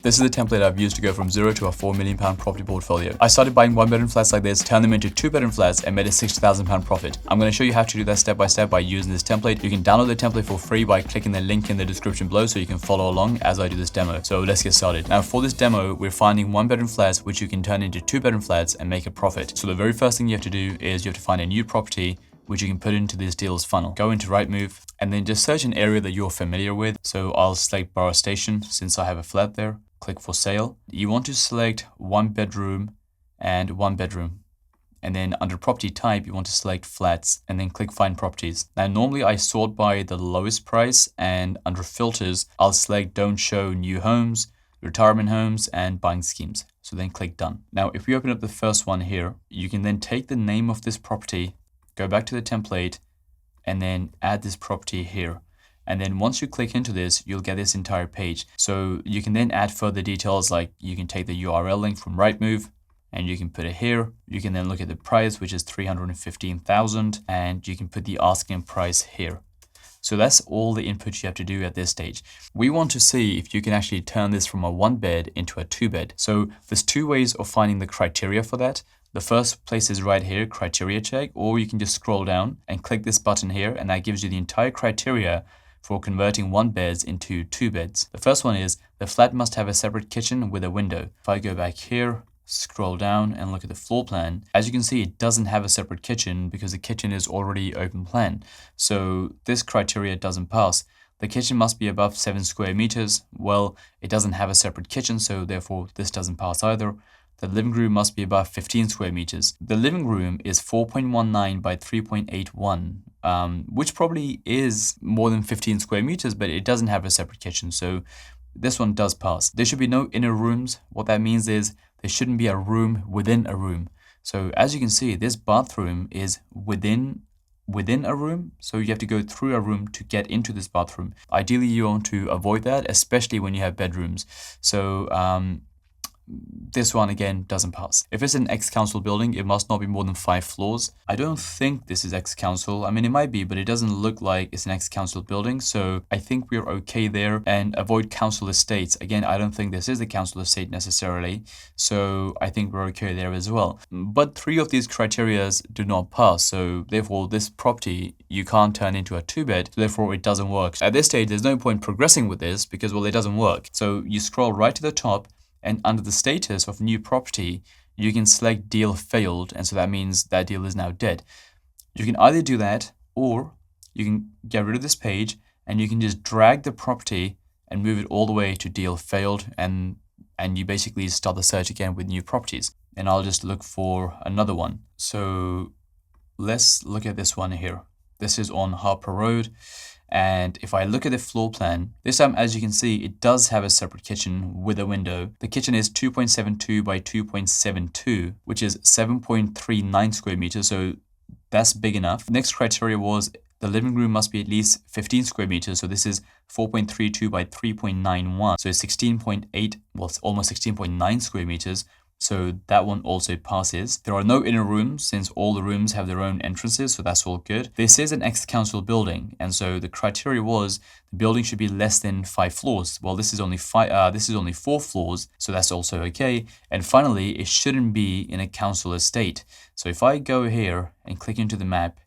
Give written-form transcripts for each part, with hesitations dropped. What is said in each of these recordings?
This is the template I've used to go from 0 to a £4 million property portfolio. I started buying 1-bedroom flats like this, turned them into 2-bedroom flats and made a £60,000 profit. I'm going to show you how to do that step by step by using this template. You can download the template for free by clicking the link in the description below so you can follow along as I do this demo. So let's get started. Now for this demo, we're finding 1-bedroom flats which you can turn into 2-bedroom flats and make a profit. So the very first thing you have to do is you have to find a new property which you can put into this deals funnel. Go into Rightmove and then just search an area that you're familiar with. So I'll select Borough Station since I have a flat there. Click for sale. You want to select 1 bedroom and 1 bedroom. And then under property type, you want to select flats and then click find properties. Now, normally I sort by the lowest price, and under filters, I'll select don't show new homes, retirement homes and buying schemes. So then click done. Now, if we open up the first one here, you can then take the name of this property, go back to the template and then add this property here. And then once you click into this, you'll get this entire page. So you can then add further details, like you can take the URL link from Rightmove and you can put it here. You can then look at the price, which is 315,000, and you can put the asking price here. So that's all the input you have to do at this stage. We want to see if you can actually turn this from a 1-bed into a 2-bed. So there's 2 ways of finding the criteria for that. The first place is right here, criteria check, or you can just scroll down and click this button here, and that gives you the entire criteria for converting 1-beds into 2-beds. The first one is the flat must have a separate kitchen with a window. If I go back here, scroll down and look at the floor plan, as you can see, it doesn't have a separate kitchen because the kitchen is already open plan. So this criteria doesn't pass. The kitchen must be above 7 square meters. Well, it doesn't have a separate kitchen, so therefore this doesn't pass either. The living room must be above 15 square meters. The living room is 4.19 by 3.81, which probably is more than 15 square meters, but it doesn't have a separate kitchen. So this one does pass. There should be no inner rooms. What that means is there shouldn't be a room within a room. So as you can see, this bathroom is within a room. So you have to go through a room to get into this bathroom. Ideally, you want to avoid that, especially when you have bedrooms. So, this one again doesn't pass. If it's an ex-council building, it must not be more than 5 floors. I don't think this is ex-council. I mean, it might be, but it doesn't look like it's an ex-council building. So I think we're okay there. And avoid council estates. Again, I don't think this is the council estate necessarily. So I think we're okay there as well. But 3 of these criterias do not pass. So therefore, this property, you can't turn into a 2-bed. So therefore, it doesn't work. At this stage, there's no point progressing with this because, well, it doesn't work. So you scroll right to the top, and under the status of new property, you can select deal failed. And so that means that deal is now dead. You can either do that, or you can get rid of this page and you can just drag the property and move it all the way to deal failed. And you basically start the search again with new properties. And I'll just look for another one. So let's look at this one here. This is on Harper Road. And if I look at the floor plan, this time, as you can see, it does have a separate kitchen with a window. The kitchen is 2.72 by 2.72, which is 7.39 square meters. So that's big enough. Next criteria was the living room must be at least 15 square meters. So this is 4.32 by 3.91. So it's 16.8, well, it's almost 16.9 square meters. So that one also passes. There are no inner rooms since all the rooms have their own entrances, so that's all good. This is an ex-council building, and so the criteria was the building should be less than 5 floors. Well, this is only 4 floors, so that's also okay. And finally, it shouldn't be in a council estate. So if I go here and click into the map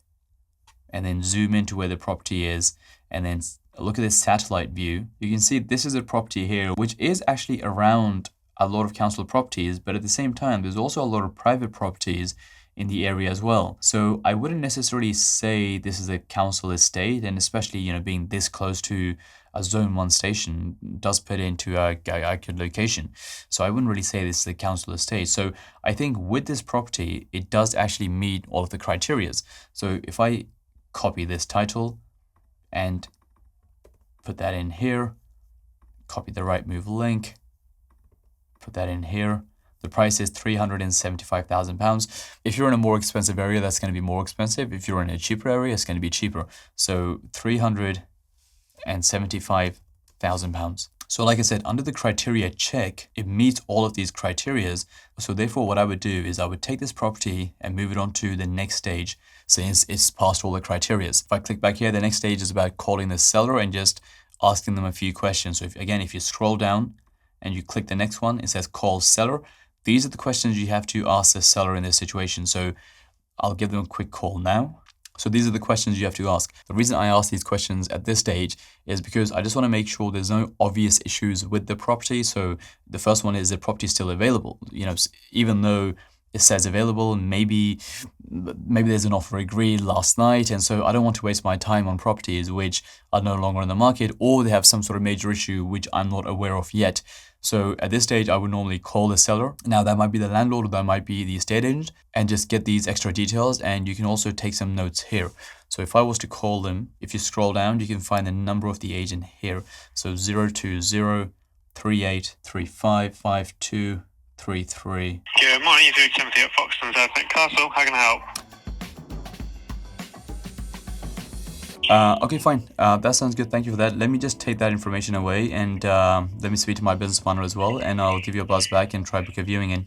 and then zoom into where the property is and then look at this satellite view, you can see this is a property here, which is actually around a lot of council properties, but at the same time, there's also a lot of private properties in the area as well. So I wouldn't necessarily say this is a council estate, and especially, being this close to a zone 1 station does put it into a good location. So I wouldn't really say this is a council estate. So I think with this property, it does actually meet all of the criterias. So if I copy this title and put that in here, copy the Rightmove link, put that in here. The price is £375,000. If you're in a more expensive area, that's going to be more expensive. If you're in a cheaper area, it's going to be cheaper. So £375,000. So like I said, under the criteria check, it meets all of these criterias. So therefore, what I would do is I would take this property and move it on to the next stage since it's passed all the criterias. If I click back here, the next stage is about calling the seller and just asking them a few questions. So if you scroll down and you click the next one, it says call seller. These are the questions you have to ask the seller in this situation. So I'll give them a quick call now. So these are the questions you have to ask. The reason I ask these questions at this stage is because I just want to make sure there's no obvious issues with the property. So the first one is the property still available? You know, even though it says available, maybe there's an offer agreed last night, and so I don't want to waste my time on properties which are no longer on the market, or they have some sort of major issue which I'm not aware of yet. So at this stage, I would normally call the seller. Now that might be the landlord, or that might be the estate agent, and just get these extra details. And you can also take some notes here. So if I was to call them, if you scroll down, you can find the number of the agent here. So 02038355233. Good morning, you're through Timothy at Foxton's St Castle. How can I help? Okay, fine. That sounds good. Thank you for that. Let me just take that information away, and let me speak to my business partner as well, and I'll give you a buzz back and try book a viewing in.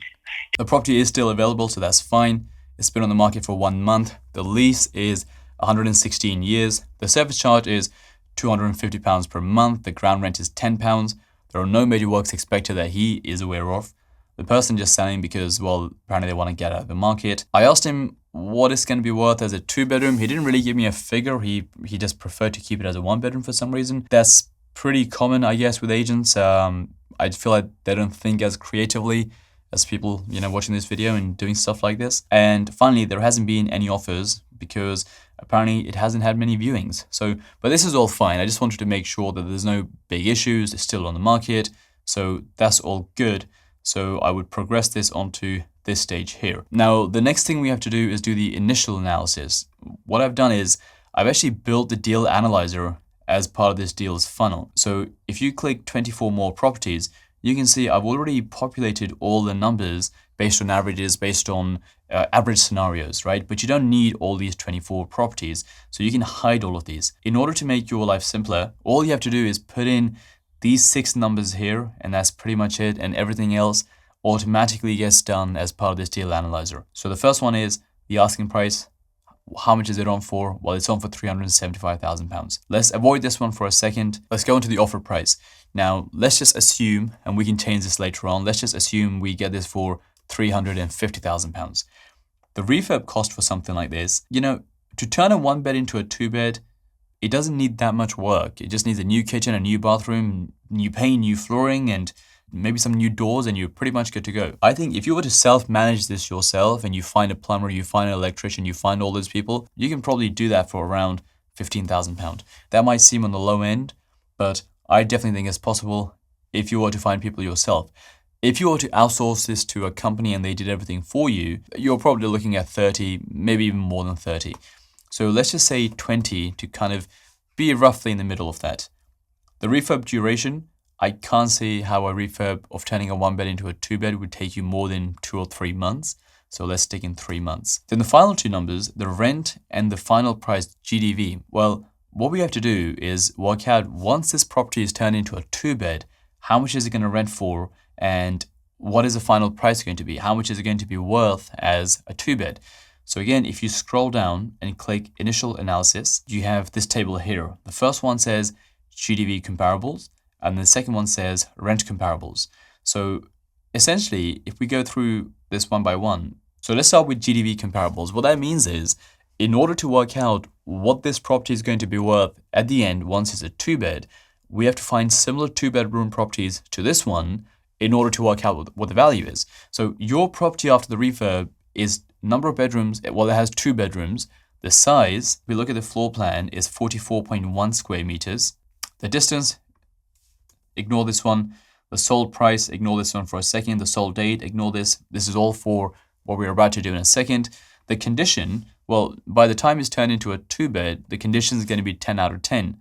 The property is still available, so that's fine. It's been on the market for 1 month. The lease is 116 years. The service charge is £250 per month. The ground rent is £10. There are no major works expected that he is aware of. The person just selling because, well, apparently they want to get out of the market. I asked him what it's going to be worth as a 2-bedroom. He didn't really give me a figure. He just preferred to keep it as a 1-bedroom for some reason. That's pretty common, I guess, with agents. I feel like they don't think as creatively as people, you know, watching this video and doing stuff like this. And finally, there hasn't been any offers because apparently it hasn't had many viewings. So, but this is all fine. I just wanted to make sure that there's no big issues. It's still on the market. So that's all good. So I would progress this onto this stage here. Now, the next thing we have to do is do the initial analysis. What I've done is I've actually built the deal analyzer as part of this deal's funnel. So if you click 24 more properties, you can see I've already populated all the numbers based on averages, based on average scenarios, right? But you don't need all these 24 properties, so you can hide all of these. In order to make your life simpler, all you have to do is put in these 6 numbers here, and that's pretty much it, and everything else automatically gets done as part of this deal analyzer. So the first one is the asking price. How much is it on for? Well, it's on for £375,000. Let's avoid this one for a second. Let's go into the offer price. Now, let's just assume, and we can change this later on, let's just assume we get this for £350,000. The refurb cost for something like this, you know, to turn a 1-bed into a 2-bed, it doesn't need that much work. It just needs a new kitchen, a new bathroom, new paint, new flooring, and maybe some new doors, and you're pretty much good to go. I think if you were to self-manage this yourself and you find a plumber, you find an electrician, you find all those people, you can probably do that for around £15,000. That might seem on the low end, but I definitely think it's possible if you were to find people yourself. If you were to outsource this to a company and they did everything for you, you're probably looking at 30, maybe even more than 30. So let's just say 20 to kind of be roughly in the middle of that. The refurb duration, I can't see how a refurb of turning a 1-bed into a 2-bed would take you more than 2 or 3 months. So let's stick in 3 months. Then the final 2 numbers, the rent and the final price GDV. Well, what we have to do is work out once this property is turned into a 2-bed, how much is it going to rent for, and what is the final price going to be? How much is it going to be worth as a 2-bed? So again, if you scroll down and click initial analysis, you have this table here. The first one says GDV comparables, and the second one says rent comparables. So essentially, if we go through this one by one, so let's start with GDV comparables. What that means is, in order to work out what this property is going to be worth at the end, once it's a 2-bed, we have to find similar 2-bedroom properties to this one in order to work out what the value is. So your property after the refurb is number of bedrooms, well, it has 2 bedrooms. The size, we look at the floor plan, is 44.1 square meters. The distance, ignore this one. The sold price, ignore this one for a second. The sold date, ignore this. This is all for what we're about to do in a second. The condition, well, by the time it's turned into a 2-bed, the condition is going to be 10 out of 10.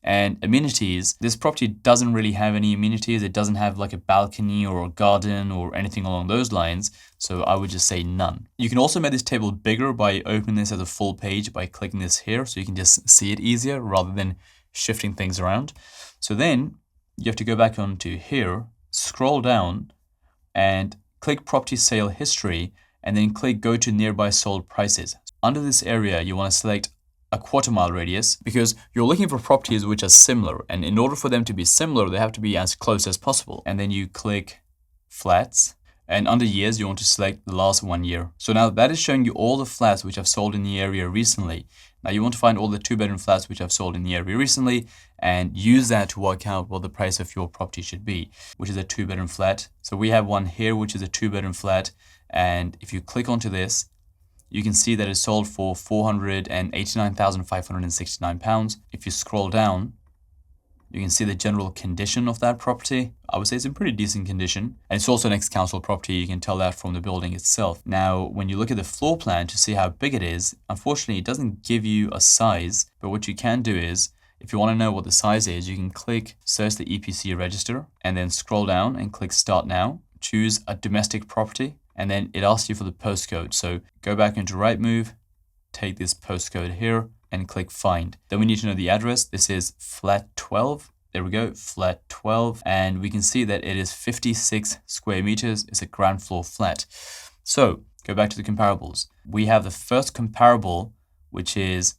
And amenities, this property doesn't really have any amenities. It doesn't have like a balcony or a garden or anything along those lines. So I would just say none. You can also make this table bigger by opening this as a full page by clicking this here. So you can just see it easier rather than shifting things around. So then you have to go back onto here, scroll down and click property sale history, and then click go to nearby sold prices. Under this area, you want to select a quarter mile radius because you're looking for properties which are similar, and in order for them to be similar, they have to be as close as possible. And then you click flats, and under years you want to select the last 1 year. So now that is showing you all the flats which have sold in the area recently. Now you want to find all the 2-bedroom flats which have sold in the area recently and use that to work out what the price of your property should be, which is a 2-bedroom flat. So we have one here which is a 2-bedroom flat, and if you click onto this, you can see that it sold for £489,569. If you scroll down, you can see the general condition of that property. I would say it's in pretty decent condition. And it's also an ex-council property. You can tell that from the building itself. Now, when you look at the floor plan to see how big it is, unfortunately, it doesn't give you a size. But what you can do is, if you want to know what the size is, you can click search the EPC register and then scroll down and click start now. Choose a domestic property, and then it asks you for the postcode. So go back into Rightmove, take this postcode here, and click find. Then we need to know the address. This is flat 12. There we go, flat 12. And we can see that it is 56 square meters. It's a ground floor flat. So go back to the comparables. We have the first comparable, which is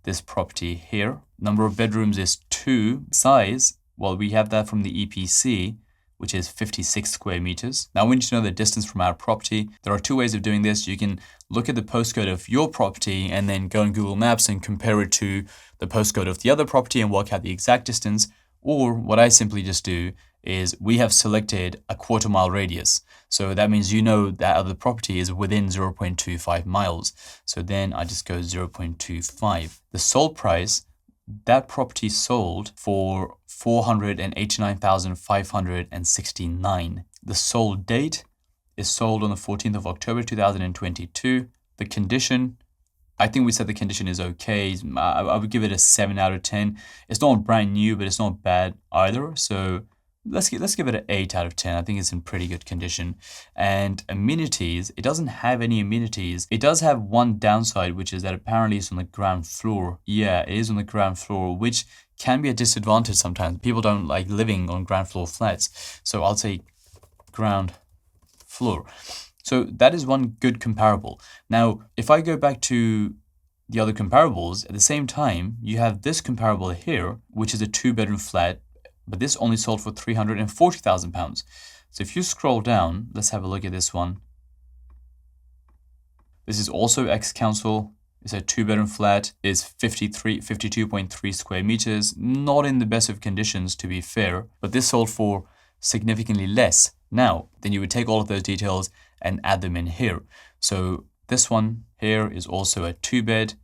this property here. Number of bedrooms is 2. Size, well, we have that from the EPC, which is 56 square meters. Now we need to know the distance from our property. There are 2 ways of doing this. You can look at the postcode of your property and then go on Google Maps and compare it to the postcode of the other property and work out the exact distance. Or what I simply just do is we have selected a quarter mile radius. So that means you know that other property is within 0.25 miles. So then I just go 0.25. The sold price, that property sold for $489,569. The sold date is sold on the 14th of October 2022. The condition, I think we said the condition is okay. I would give it a 7 out of 10. It's not brand new, but it's not bad either. So let's give it an 8 out of 10. I think it's in pretty good condition. And amenities, it doesn't have any amenities. It does have one downside, which is that apparently it's on the ground floor. Yeah, it is on the ground floor, which can be a disadvantage sometimes. People don't like living on ground floor flats. So I'll say ground floor. So that is one good comparable. Now, if I go back to the other comparables, at the same time, you have this comparable here, which is a 2-bedroom flat, but this only sold for £340,000. So if you scroll down, let's have a look at this one. This is also ex-council. It's a 2-bedroom flat. It's 52.3 square meters. Not in the best of conditions, to be fair, but this sold for significantly less. Now, then you would take all of those details and add them in here. So this one here is also a 2-bed.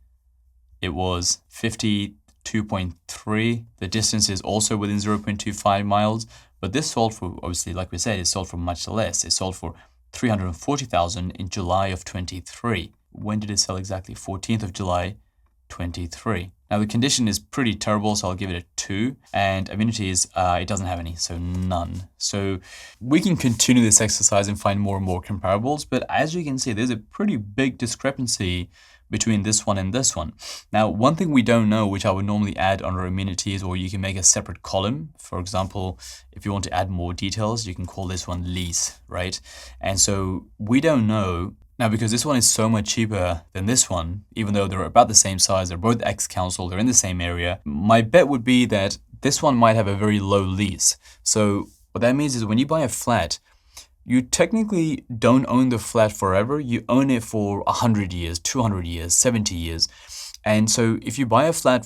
It was 52.3. The distance is also within 0.25 miles, but this sold for, obviously, like we said, it sold for much less. It sold for $340,000 in July of 23. When did it sell exactly? 14th of July, 23. Now the condition is pretty terrible, so I'll give it a 2. And amenities, it doesn't have any, so none. So we can continue this exercise and find more and more comparables, but as you can see, there's a pretty big discrepancy between this one and this one. Now, one thing we don't know, which I would normally add under amenities, or you can make a separate column. For example, if you want to add more details, you can call this one lease, right? And so we don't know. Now, because this one is so much cheaper than this one, even though they're about the same size, they're both ex-council, they're in the same area, my bet would be that this one might have a very low lease. So what that means is when you buy a flat, you technically don't own the flat forever. You own it for 100 years, 200 years, 70 years. And so if you buy a flat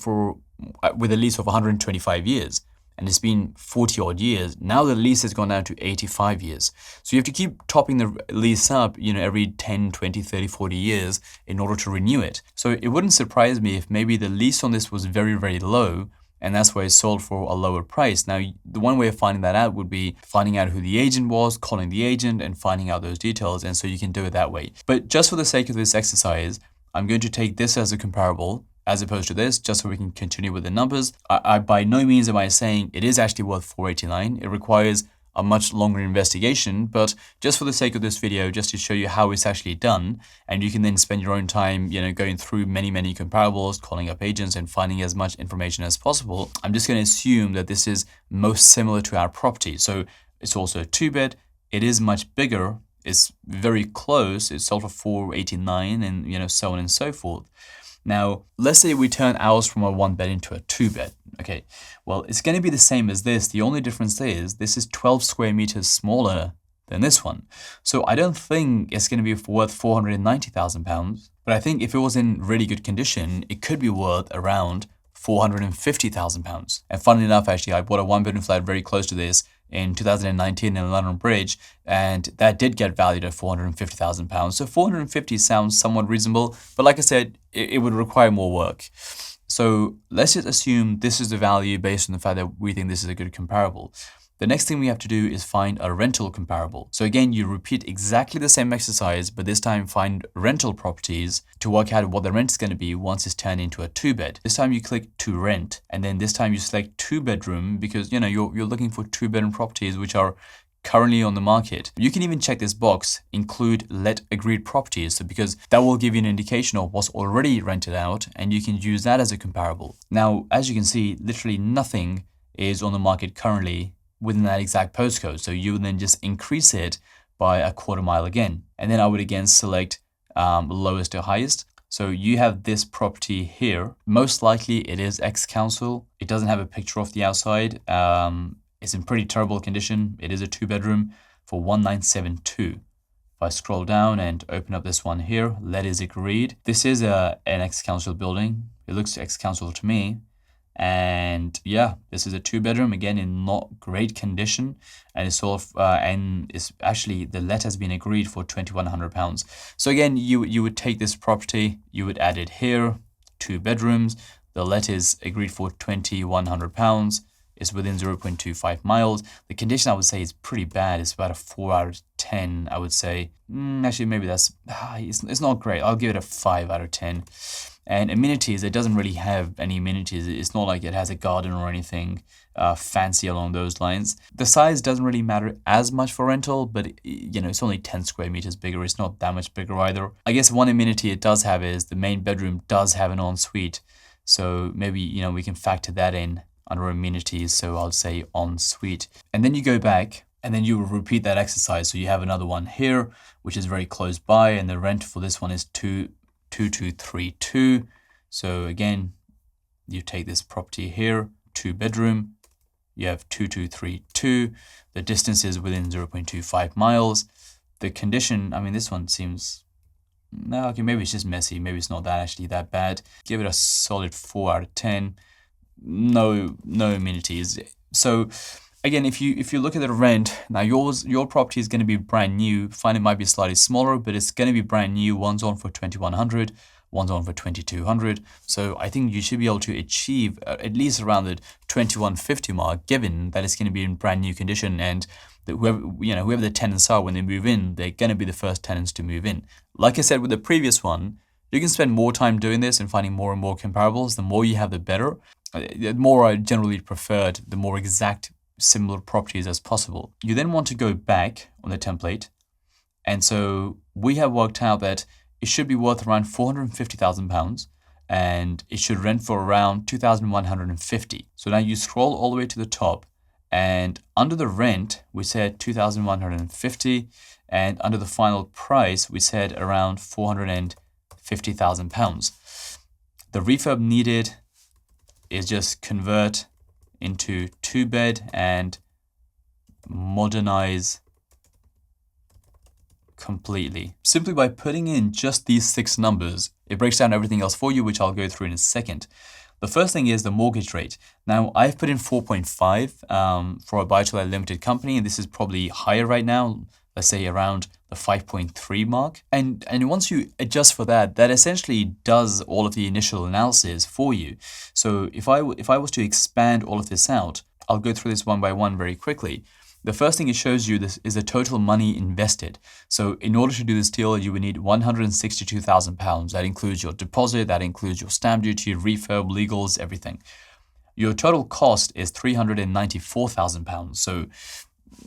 with a lease of 125 years, and it's been 40 odd years, now the lease has gone down to 85 years. So you have to keep topping the lease up, every 10, 20, 30, 40 years in order to renew it. So it wouldn't surprise me if maybe the lease on this was very, very low, and that's why it sold for a lower price. Now, the one way of finding that out would be finding out who the agent was, calling the agent, and finding out those details, and so you can do it that way. But just for the sake of this exercise, I'm going to take this as a comparable, as opposed to this, just so we can continue with the numbers. I by no means am I saying it is actually worth $489. It requires a much longer investigation, but just for the sake of this video, just to show you how it's actually done, and you can then spend your own time, going through many comparables, calling up agents and finding as much information as possible. I'm just going to assume that this is most similar to our property. So it's also a 2-bed. It is much bigger. It's very close. It's sold for $489 and so on and so forth. Now, let's say we turn ours from a 1 bed into a 2 bed. Okay, well, it's going to be the same as this. The only difference is this is 12 square meters smaller than this one. So I don't think it's going to be worth £490,000, but I think if it was in really good condition, it could be worth around £450,000. And funnily enough, actually, I bought a 1 bedroom flat very close to this in 2019 in London Bridge, and that did get valued at £450,000. So 450 sounds somewhat reasonable, but like I said, it would require more work. So let's just assume this is the value based on the fact that we think this is a good comparable. The next thing we have to do is find a rental comparable. So again, you repeat exactly the same exercise, but this time find rental properties to work out what the rent is going to be once it's turned into a 2 bed. This time you click to rent, and then this time you select 2 bedroom because you're looking for 2 bedroom properties which are currently on the market. You can even check this box, include let agreed properties, so because that will give you an indication of what's already rented out, and you can use that as a comparable. Now, as you can see, literally nothing is on the market currently within that exact postcode. So you would then just increase it by a quarter mile again. And then I would again select lowest to highest. So you have this property here. Most likely it is ex-council. It doesn't have a picture of the outside. It's in pretty terrible condition. It is a 2 bedroom for 1972. If I scroll down and open up this one here, let is agreed. This is an ex-council building. It looks ex-council to me. And yeah, this is a 2 bedroom, again in not great condition, and it's sort of and it's actually the let has been agreed for £2,100. So again, you would take this property, you would add it here, 2 bedrooms. The let is agreed for £2,100. It's within 0.25 miles. The condition I would say is pretty bad. It's about a 4 out of 10. I would say. Actually, maybe that's it's not great. I'll give it a 5 out of 10. And amenities, it doesn't really have any amenities. It's not like it has a garden or anything fancy along those lines. The size doesn't really matter as much for rental, but it's only 10 square meters bigger. It's not that much bigger either. I guess one amenity it does have is the main bedroom does have an ensuite. So maybe, we can factor that in under amenities. So I'll say ensuite. And then you go back and then you will repeat that exercise. So you have another one here, which is very close by. And the rent for this one is 2232. So again, you take this property here, 2 bedroom, you have 2232. The distance is within 0.25 miles. The condition, this one seems, no, okay, maybe it's just messy. Maybe it's not actually that bad. Give it a solid 4 out of 10. No amenities. So again, if you look at the rent, now your property is going to be brand new. Fine, it might be slightly smaller, but it's going to be brand new. One's on for 2,100, one's on for 2,200. So I think you should be able to achieve at least around the 2,150 mark, given that it's going to be in brand new condition, and that whoever the tenants are when they move in, they're going to be the first tenants to move in. Like I said with the previous one, you can spend more time doing this and finding more and more comparables. The more you have, the better. The more I generally preferred, the more exact similar properties as possible. You then want to go back on the template, and so we have worked out that it should be worth around £450,000 and it should rent for around 2,150. So now you scroll all the way to the top, and under the rent we said 2,150, and under the final price we said around £450,000. The refurb needed is just convert into 2 bed and modernize completely. Simply by putting in just these 6 numbers, it breaks down everything else for you, which I'll go through in a second. The first thing is the mortgage rate. Now, I've put in 4.5 for a buy-to-let limited company, and this is probably higher right now, let's say around the 5.3 mark. And once you adjust for that, that essentially does all of the initial analysis for you. So if I was to expand all of this out, I'll go through this one by one very quickly. The first thing it shows you this is the total money invested. So in order to do this deal, you would need £162,000. That includes your deposit, that includes your stamp duty, refurb, legals, everything. Your total cost is £394,000. So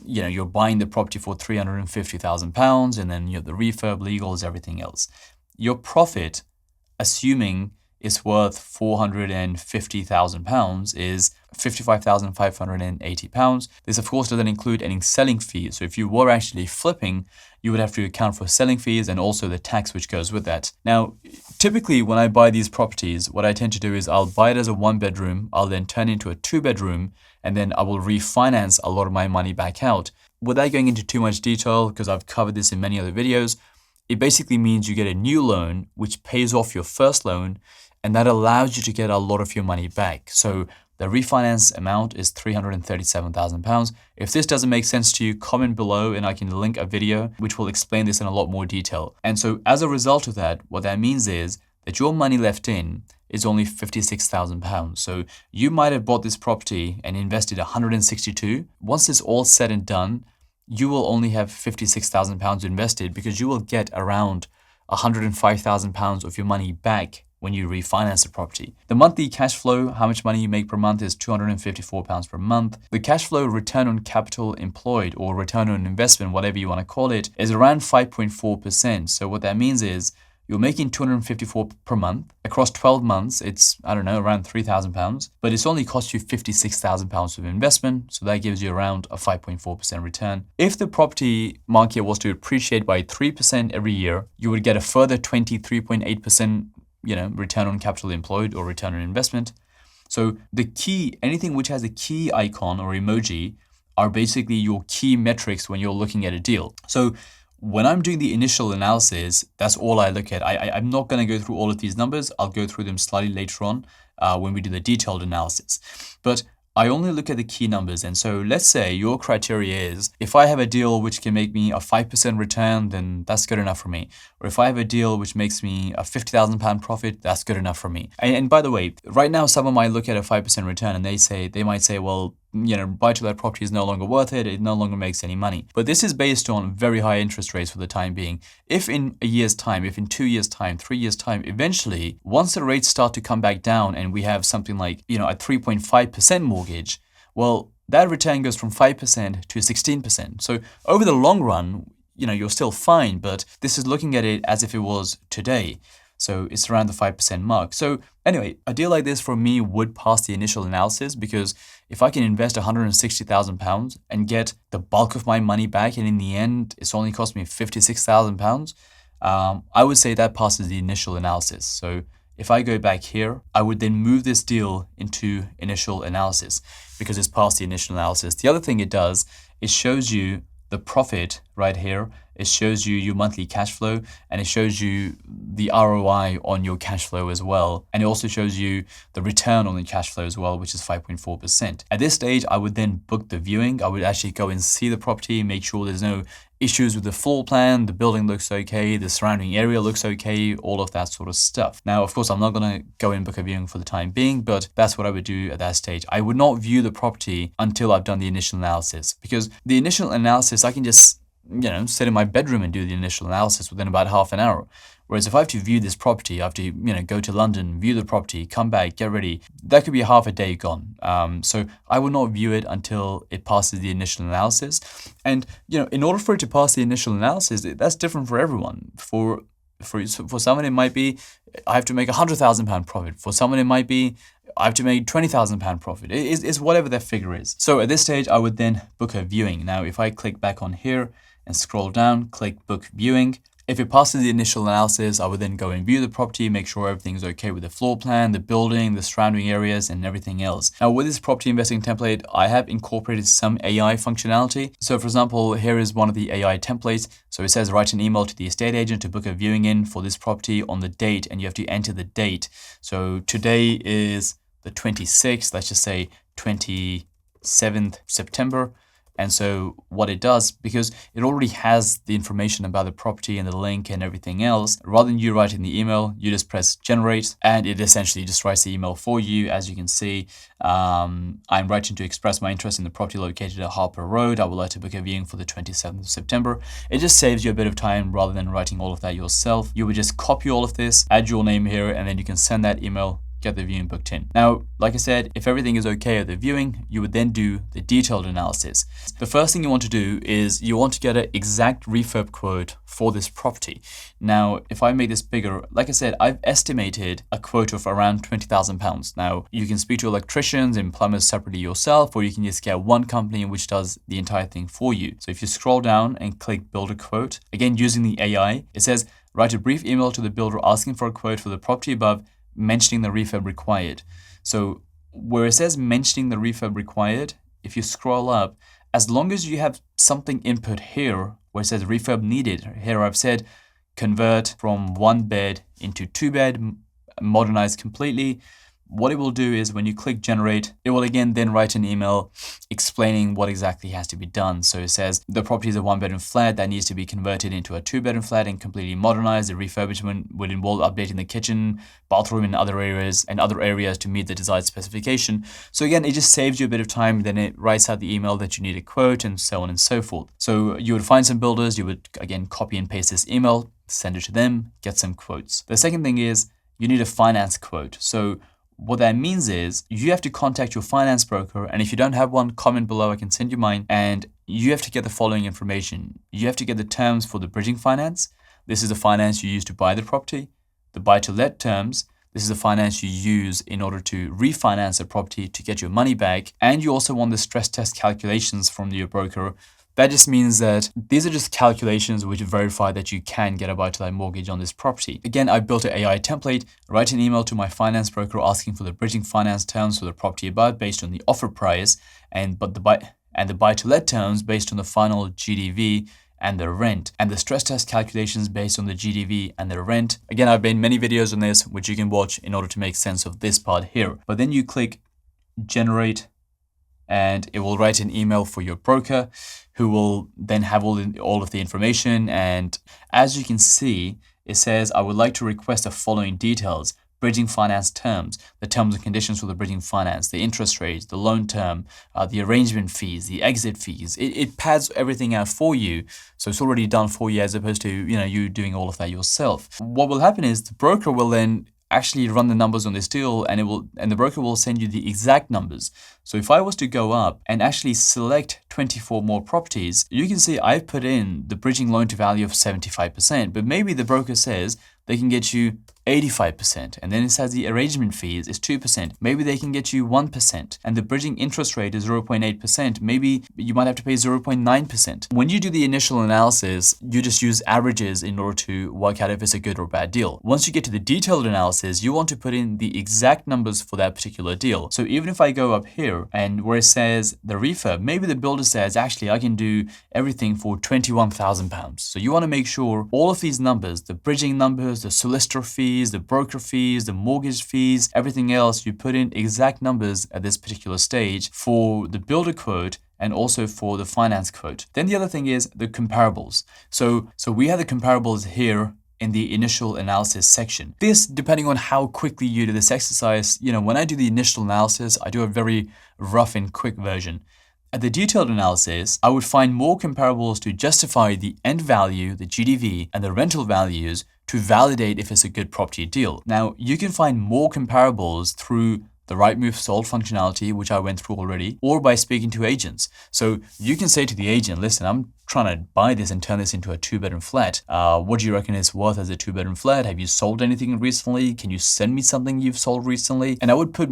you're buying the property for £350,000, and then you have the refurb, legals, everything else. Your profit, assuming is worth £450,000 is £55,580. This of course doesn't include any selling fees. So if you were actually flipping, you would have to account for selling fees and also the tax which goes with that. Now, typically when I buy these properties, what I tend to do is I'll buy it as a 1-bedroom, I'll then turn it into a 2-bedroom, and then I will refinance a lot of my money back out. Without going into too much detail, because I've covered this in many other videos, it basically means you get a new loan which pays off your first loan, and that allows you to get a lot of your money back. So the refinance amount is £337,000. If this doesn't make sense to you, comment below and I can link a video which will explain this in a lot more detail. And so as a result of that, what that means is that your money left in is only £56,000. So you might have bought this property and invested 162. Once it's all said and done, you will only have £56,000 invested because you will get around £105,000 of your money back when you refinance the property. The monthly cash flow, how much money you make per month, is £254 per month. The cash flow return on capital employed, or return on investment, whatever you want to call it, is around 5.4%. So what that means is you're making £254 per month. Across 12 months, it's, I don't know, around £3,000, but it's only cost you £56,000 of investment. So that gives you around a 5.4% return. If the property market was to appreciate by 3% every year, you would get a further 23.8% return on capital employed or return on investment. So the key, anything which has a key icon or emoji are basically your key metrics when you're looking at a deal. So when I'm doing the initial analysis, that's all I look at. I'm not going to go through all of these numbers. I'll go through them slightly later on when we do the detailed analysis. But I only look at the key numbers. And so let's say your criteria is, if I have a deal which can make me a 5% return, then that's good enough for me. Or if I have a deal which makes me a £50,000 profit, that's good enough for me. And by the way, right now, someone might look at a 5% return and they might say, well, buy-to-let property is no longer worth it. It no longer makes any money. But this is based on very high interest rates for the time being. If in a year's time, if in 2 years' time, 3 years' time, eventually, once the rates start to come back down and we have something like, a 3.5% mortgage, well, that return goes from 5% to 16%. So over the long run, you're still fine, but this is looking at it as if it was today. So it's around the 5% mark. So anyway, a deal like this for me would pass the initial analysis, because if I can invest £160,000 and get the bulk of my money back, and in the end, it's only cost me £56,000, I would say that passes the initial analysis. So if I go back here, I would then move this deal into initial analysis because it's past the initial analysis. The other thing it does, it shows you the profit right here. It shows you your monthly cash flow, and it shows you the ROI on your cash flow as well. And it also shows you the return on the cash flow as well, which is 5.4%. At this stage, I would then book the viewing. I would actually go and see the property, make sure there's no issues with the floor plan, the building looks okay, the surrounding area looks okay, all of that sort of stuff. Now, of course, I'm not going to go and book a viewing for the time being, but that's what I would do at that stage. I would not view the property until I've done the initial analysis, because the initial analysis, I can just sit in my bedroom and do the initial analysis within about half an hour. Whereas if I have to view this property, I have to, go to London, view the property, come back, get ready. That could be half a day gone. So I would not view it until it passes the initial analysis. And, in order for it to pass the initial analysis, that's different for everyone. For someone, it might be, I have to make £100,000 profit. For someone, it might be, I have to make £20,000 profit. It's whatever that figure is. So at this stage, I would then book a viewing. Now, if I click back on here and scroll down, click book viewing. If it passes the initial analysis, I would then go and view the property, make sure everything's okay with the floor plan, the building, the surrounding areas, and everything else. Now, with this property investing template, I have incorporated some AI functionality. So for example, here is one of the AI templates. So it says, write an email to the estate agent to book a viewing in for this property on the date, and you have to enter the date. So today is the 26th, let's just say 27th September. And so what it does, because it already has the information about the property and the link and everything else, rather than you writing the email, you just press generate, and it essentially just writes the email for you. As you can see, I'm writing to express my interest in the property located at Harper Road. I would like to book a viewing for the 27th of September. It just saves you a bit of time rather than writing all of that yourself. You would just copy all of this, add your name here, and then you can send that email, get the viewing booked in. Now, like I said, if everything is okay with the viewing, you would then do the detailed analysis. The first thing you want to do is you want to get an exact refurb quote for this property. Now, if I make this bigger, like I said, I've estimated a quote of around £20,000. Now, you can speak to electricians and plumbers separately yourself, or you can just get one company which does the entire thing for you. So if you scroll down and click builder quote, again, using the AI, it says, write a brief email to the builder asking for a quote for the property above, mentioning the refurb required. So where it says mentioning the refurb required, if you scroll up, as long as you have something input here where it says refurb needed, here I've said convert from 1 bed into 2 bed, modernize completely. What it will do is when you click generate, it will again then write an email explaining what exactly has to be done. So it says the property is a 1-bedroom flat that needs to be converted into a 2-bedroom flat and completely modernized. The refurbishment would involve updating the kitchen, bathroom, and other areas to meet the desired specification. So again, it just saves you a bit of time. Then it writes out the email that you need a quote and so on and so forth. So you would find some builders, you would again copy and paste this email, send it to them, get some quotes. The second thing is you need a finance quote. So what that means is you have to contact your finance broker, and if you don't have one, comment below, I can send you mine, and you have to get the following information. You have to get the terms for the bridging finance. This is the finance you use to buy the property. The buy-to-let terms. This is the finance you use in order to refinance the property to get your money back. And you also want the stress test calculations from your broker. That just means that these are just calculations which verify that you can get a buy-to-let mortgage on this property. Again, I built an AI template, write an email to my finance broker asking for the bridging finance terms for the property above based on the offer price, and the buy-to-let terms based on the final GDV and the rent, and the stress test calculations based on the GDV and the rent. Again, I've made many videos on this which you can watch in order to make sense of this part here. But then you click generate, and it will write an email for your broker, who will then have all of the information. And as you can see, it says, I would like to request the following details: bridging finance terms, the terms and conditions for the bridging finance, the interest rates, the loan term, the arrangement fees, the exit fees. It pads everything out for you. So it's already done for you as opposed to, you doing all of that yourself. What will happen is the broker will then actually run the numbers on this deal, and the broker will send you the exact numbers. So if I was to go up and actually select 24 more properties, you can see I've put in the bridging loan to value of 75%, but maybe the broker says they can get you 85%, and then it says the arrangement fees is 2%. Maybe they can get you 1%, and the bridging interest rate is 0.8%. Maybe you might have to pay 0.9%. When you do the initial analysis, you just use averages in order to work out if it's a good or bad deal. Once you get to the detailed analysis, you want to put in the exact numbers for that particular deal. So even if I go up here and where it says the refurb, maybe the builder says, actually, I can do everything for £21,000. So you want to make sure all of these numbers, the bridging numbers, the solicitor fees, the broker fees, the mortgage fees, everything else, you put in exact numbers at this particular stage for the builder quote and also for the finance quote. Then the other thing is the comparables. So we have the comparables here in the initial analysis section. This, depending on how quickly you do this exercise, when I do the initial analysis, I do a very rough and quick version. At the detailed analysis, I would find more comparables to justify the end value, the GDV, and the rental values to validate if it's a good property deal. Now, you can find more comparables through the Rightmove sold functionality, which I went through already, or by speaking to agents. So you can say to the agent, listen, I'm trying to buy this and turn this into a 2-bedroom flat. What do you reckon it's worth as a 2-bedroom flat? Have you sold anything recently? Can you send me something you've sold recently? And I would put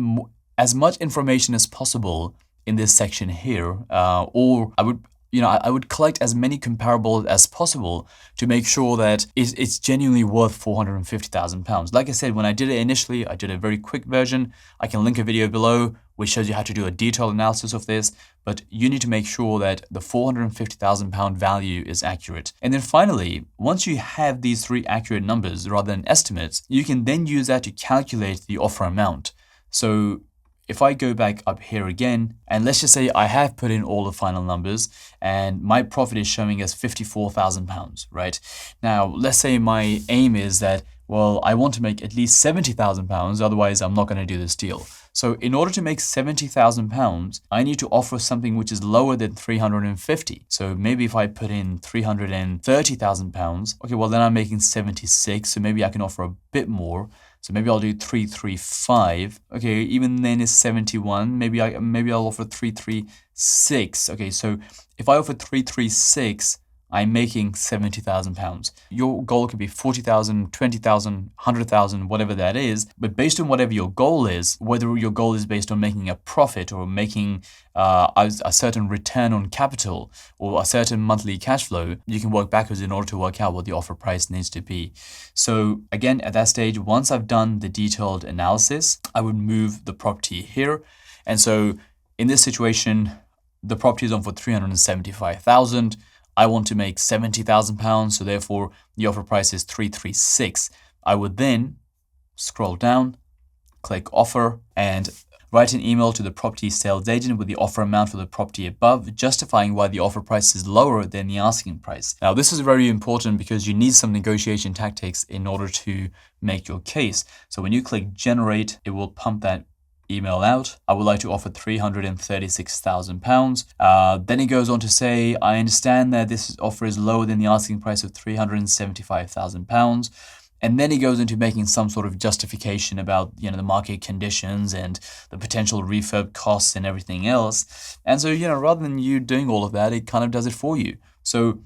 as much information as possible in this section here, or I would collect as many comparables as possible to make sure that it's genuinely worth £450,000. Like I said, when I did it initially, I did a very quick version. I can link a video below which shows you how to do a detailed analysis of this, but you need to make sure that the £450,000 value is accurate. And then finally, once you have these 3 accurate numbers rather than estimates, you can then use that to calculate the offer amount. So if I go back up here again, and let's just say I have put in all the final numbers and my profit is showing as £54,000, right? Now, let's say my aim is that, well, I want to make at least £70,000, otherwise I'm not going to do this deal. So in order to make £70,000, I need to offer something which is lower than 350. So maybe if I put in £330,000, okay, well then I'm making 76. So maybe I can offer a bit more. So maybe I'll do 335. Okay, even then it's 71. Maybe I'll offer 336. Okay, so if I offer 336, I'm making £70,000. Your goal could be 40,000, 20,000, 100,000, whatever that is. But based on whatever your goal is, whether your goal is based on making a profit or making a certain return on capital or a certain monthly cash flow, you can work backwards in order to work out what the offer price needs to be. So again, at that stage, once I've done the detailed analysis, I would move the property here. And so in this situation, the property is on for 375,000. I want to make £70,000, so therefore the offer price is 336. I would then scroll down, click offer, and write an email to the property sales agent with the offer amount for the property above, justifying why the offer price is lower than the asking price. Now, this is very important because you need some negotiation tactics in order to make your case. So when you click generate, it will pump that email out. I would like to offer £336,000. Then it goes on to say, I understand that this offer is lower than the asking price of £375,000. And then he goes into making some sort of justification about, the market conditions and the potential refurb costs and everything else. And so, rather than you doing all of that, it kind of does it for you. So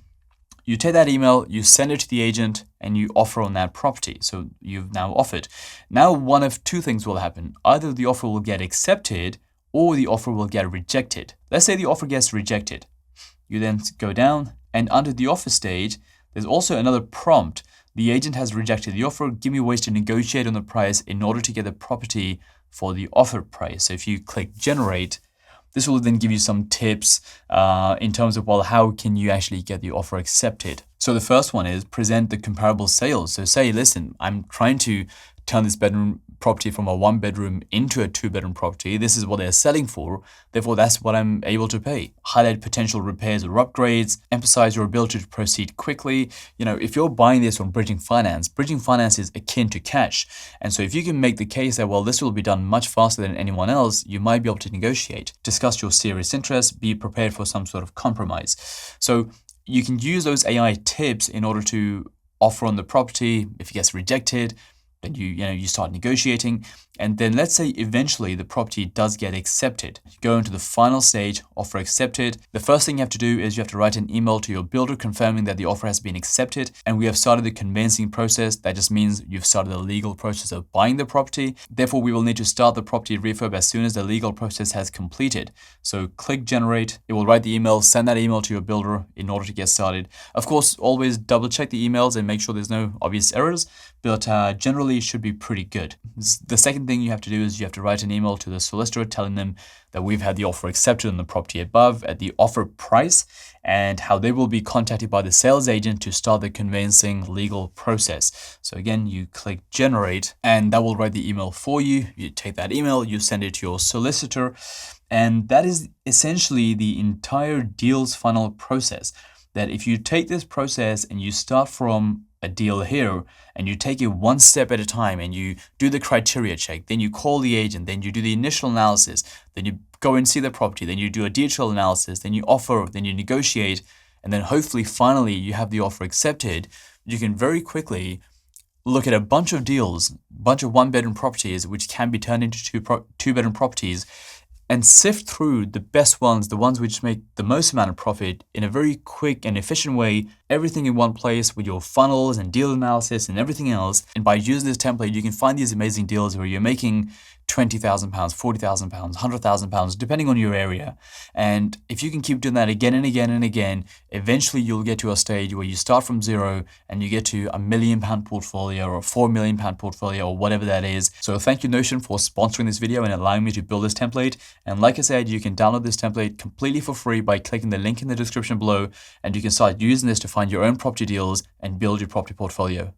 you take that email, you send it to the agent, and you offer on that property. So you've now offered. Now one of two things will happen. Either the offer will get accepted or the offer will get rejected. Let's say the offer gets rejected. You then go down, and under the offer stage, there's also another prompt. The agent has rejected the offer. Give me ways to negotiate on the price in order to get the property for the offer price. So if you click generate, this will then give you some tips in terms of, how can you actually get the offer accepted? So the first one is present the comparable sales. So say, listen, I'm trying to turn this bedroom property from a 1-bedroom into a 2-bedroom property. This is what they're selling for. Therefore, that's what I'm able to pay. Highlight potential repairs or upgrades. Emphasize your ability to proceed quickly. If you're buying this on bridging finance is akin to cash. And so if you can make the case that, this will be done much faster than anyone else, you might be able to negotiate. Discuss your serious interest. Be prepared for some sort of compromise. So you can use those AI tips in order to offer on the property. If it gets rejected, then you start negotiating, and then let's say eventually the property does get accepted. You go into the final stage, offer accepted. The first thing you have to do is you have to write an email to your builder confirming that the offer has been accepted, and we have started the conveyancing process. That just means you've started the legal process of buying the property. Therefore, we will need to start the property refurb as soon as the legal process has completed. So click generate. It will write the email, send that email to your builder in order to get started. Of course, always double check the emails and make sure there's no obvious errors, but generally it should be pretty good. The second thing you have to do is you have to write an email to the solicitor telling them that we've had the offer accepted on the property above at the offer price, and how they will be contacted by the sales agent to start the conveyancing legal process. So again, you click generate, and that will write the email for you. You take that email, you send it to your solicitor, and that is essentially the entire deals funnel process. That if you take this process and you start from a deal here and you take it one step at a time and you do the criteria check, then you call the agent, then you do the initial analysis, then you go and see the property, then you do a detailed analysis, then you offer, then you negotiate, and then hopefully finally you have the offer accepted, you can very quickly look at a bunch of deals, bunch of 1-bedroom properties which can be turned into 2-bedroom properties, and sift through the best ones, the ones which make the most amount of profit in a very quick and efficient way, everything in one place with your funnels and deal analysis and everything else. And by using this template, you can find these amazing deals where you're making £20,000, £40,000, £100,000, depending on your area. And if you can keep doing that again and again and again, eventually you'll get to a stage where you start from zero and you get to £1 million portfolio or a £4 million portfolio or whatever that is. So thank you, Notion, for sponsoring this video and allowing me to build this template. And like I said, you can download this template completely for free by clicking the link in the description below, and you can start using this to find your own property deals and build your property portfolio.